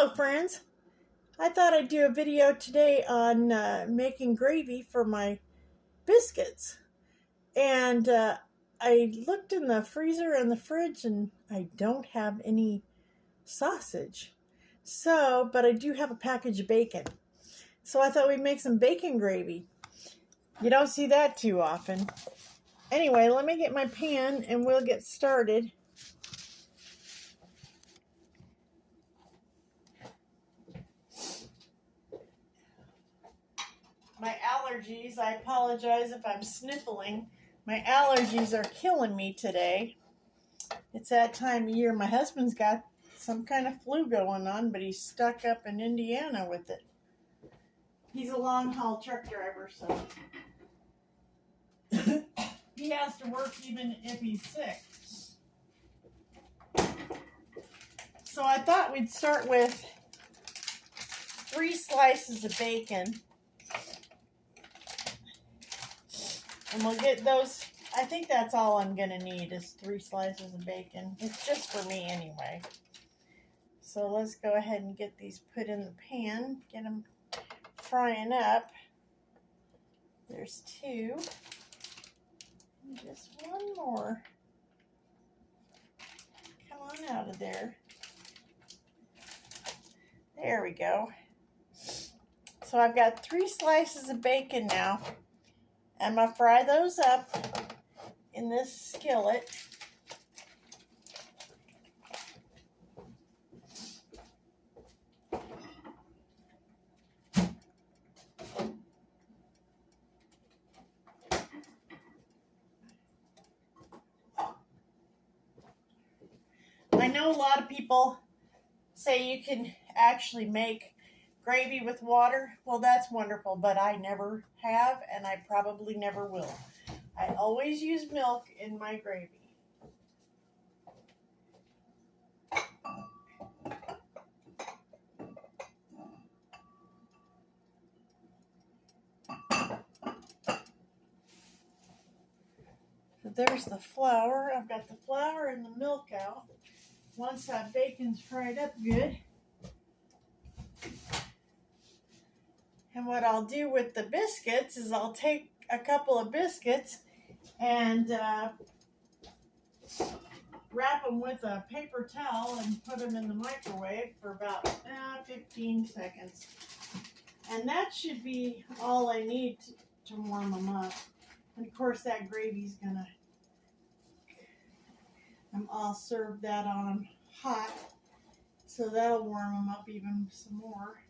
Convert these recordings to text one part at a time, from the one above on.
Hello friends, I thought I'd do a video today on making gravy for my biscuits. And I looked in the freezer and the fridge and I don't have any sausage. But I do have a package of bacon. So I thought we'd make some bacon gravy. You don't see that too often. Anyway, let me get my pan and we'll get started. My allergies, I apologize if I'm sniffling. My allergies are killing me today. It's that time of year. My husband's got some kind of flu going on, but he's stuck up in Indiana with it. He's a long-haul truck driver, so he has to work even if he's sick. So I thought we'd start with 3 slices of bacon. And we'll get those. I think that's all I'm going to need is 3 slices of bacon. It's just for me anyway. So let's go ahead and get these put in the pan. Get them frying up. There's 2. And just 1 more. Come on out of there. There we go. So I've got 3 slices of bacon now. I'm going to fry those up in this skillet. I know a lot of people say you can actually make gravy with water. Well, that's wonderful, but I never have, and I probably never will. I always use milk in my gravy. So there's the flour. I've got the flour and the milk out. Once that bacon's fried up good. And what I'll do with the biscuits is I'll take a couple of biscuits and wrap them with a paper towel and put them in the microwave for about 15 seconds. And that should be all I need to warm them up. And of course that gravy's gonna, I'll serve that on them hot, so that'll warm them up even some more.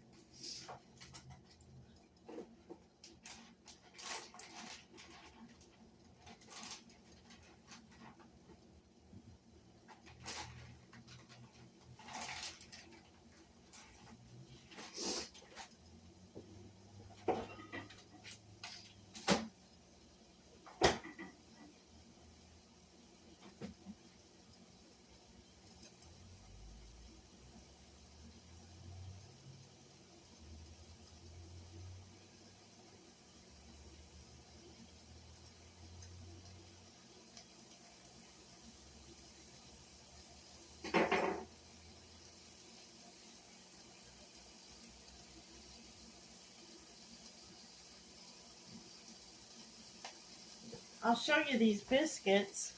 I'll show you these biscuits.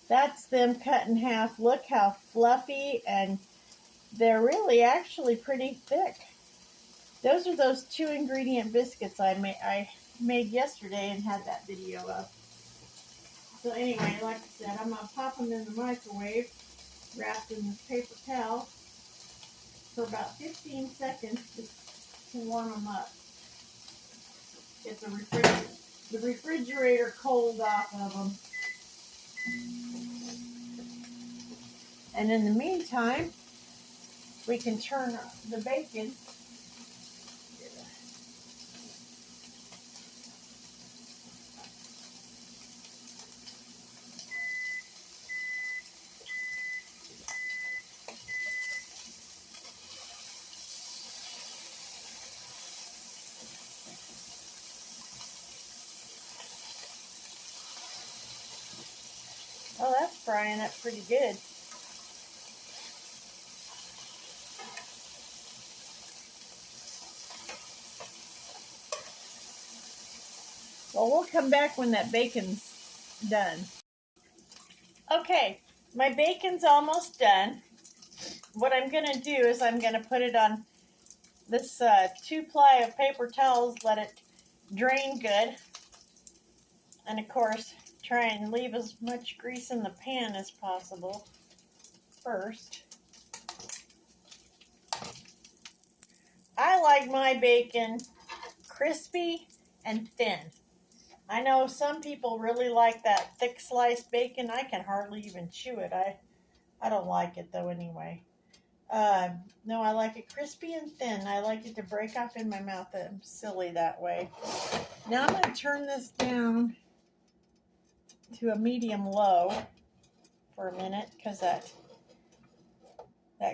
That's them cut in half. Look how fluffy, and they're really actually pretty thick. Those are those 2 ingredient biscuits I made yesterday and had that video up. So anyway, like I said, I'm going to pop them in the microwave, wrapped in this paper towel, for about 15 seconds to warm them up. Get the refrigerator cold off of them. And in the meantime, we can turn the bacon. Oh, that's frying up pretty good. Well, we'll come back when that bacon's done. Okay, my bacon's almost done. What I'm going to do is I'm going to put it on this 2-ply of paper towels, let it drain good. And of course, try and leave as much grease in the pan as possible first. I like my bacon crispy and thin. I know some people really like that thick sliced bacon. I can hardly even chew it. I don't like it though anyway. No, I like it crispy and thin. I like it to break off in my mouth. I'm silly that way. Now I'm going to turn this down to a medium low for a minute because that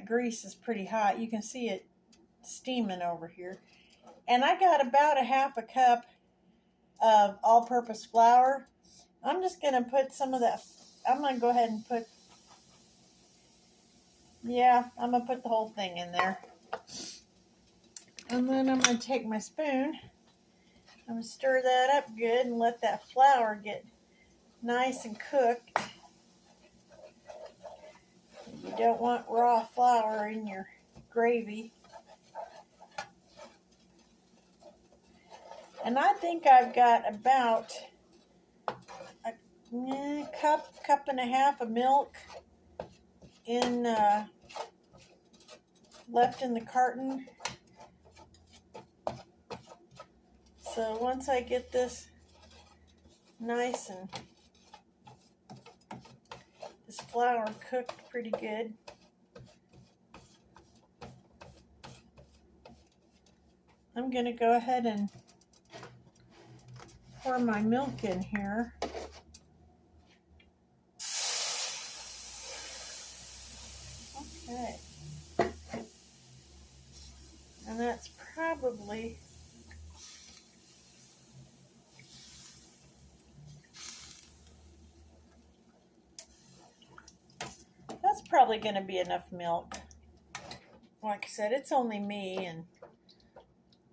grease is pretty hot. You can see it steaming over here. And I got about a half a cup of all-purpose flour. I'm just going to put some of that. I'm going to go ahead and put, I'm going to put the whole thing in there. And then I'm going to take my spoon. I'm going to stir that up good and let that flour get nice and cooked. You don't want raw flour in your gravy. And I think I've got about a cup and a half of milk in left in the carton. So once I get this nice and this flour cooked pretty good, I'm going to go ahead and pour my milk in here. Okay. And that's probably going to be enough milk. Like I said, it's only me, and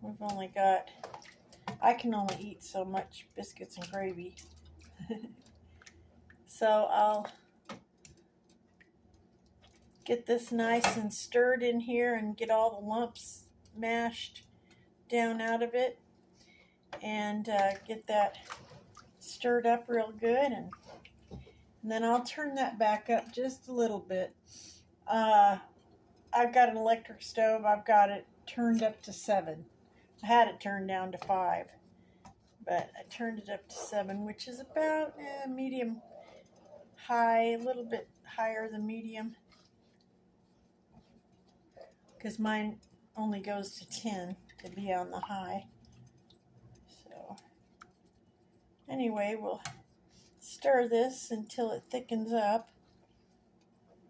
we've only got, I can only eat so much biscuits and gravy. So I'll get this nice and stirred in here and get all the lumps mashed down out of it, and get that stirred up real good, and then I'll turn that back up just a little bit. I've got an electric stove. I've got it turned up to 7. I had it turned down to 5, but I turned it up to 7, which is about medium high, a little bit higher than medium, because mine only goes to 10 to be on the high. So anyway, we'll stir this until it thickens up.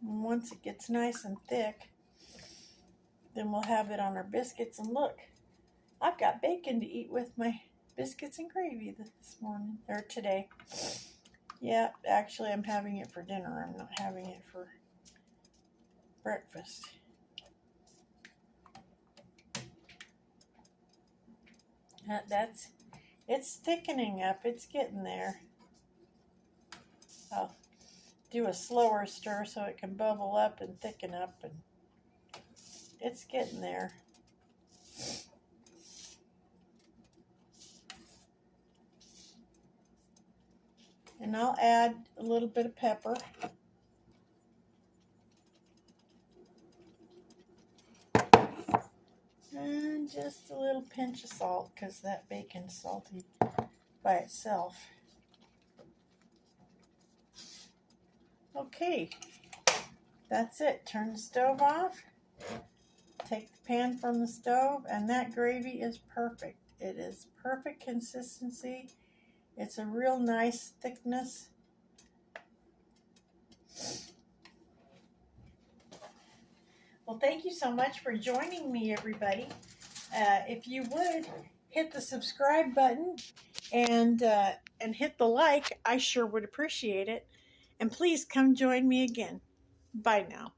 And once it gets nice and thick, then we'll have it on our biscuits. And look, I've got bacon to eat with my biscuits and gravy this morning, or today. Yeah, actually I'm having it for dinner. I'm not having it for breakfast. It's thickening up. It's getting there. I'll do a slower stir so it can bubble up and thicken up, and it's getting there. And I'll add a little bit of pepper. And just a little pinch of salt, because that bacon's salty by itself. Okay, that's it. Turn the stove off. Take the pan from the stove, and that gravy is perfect. It is perfect consistency. It's a real nice thickness. Well, thank you so much for joining me, everybody. If you would, hit the subscribe button and hit the like. I sure would appreciate it. And please come join me again. Bye now.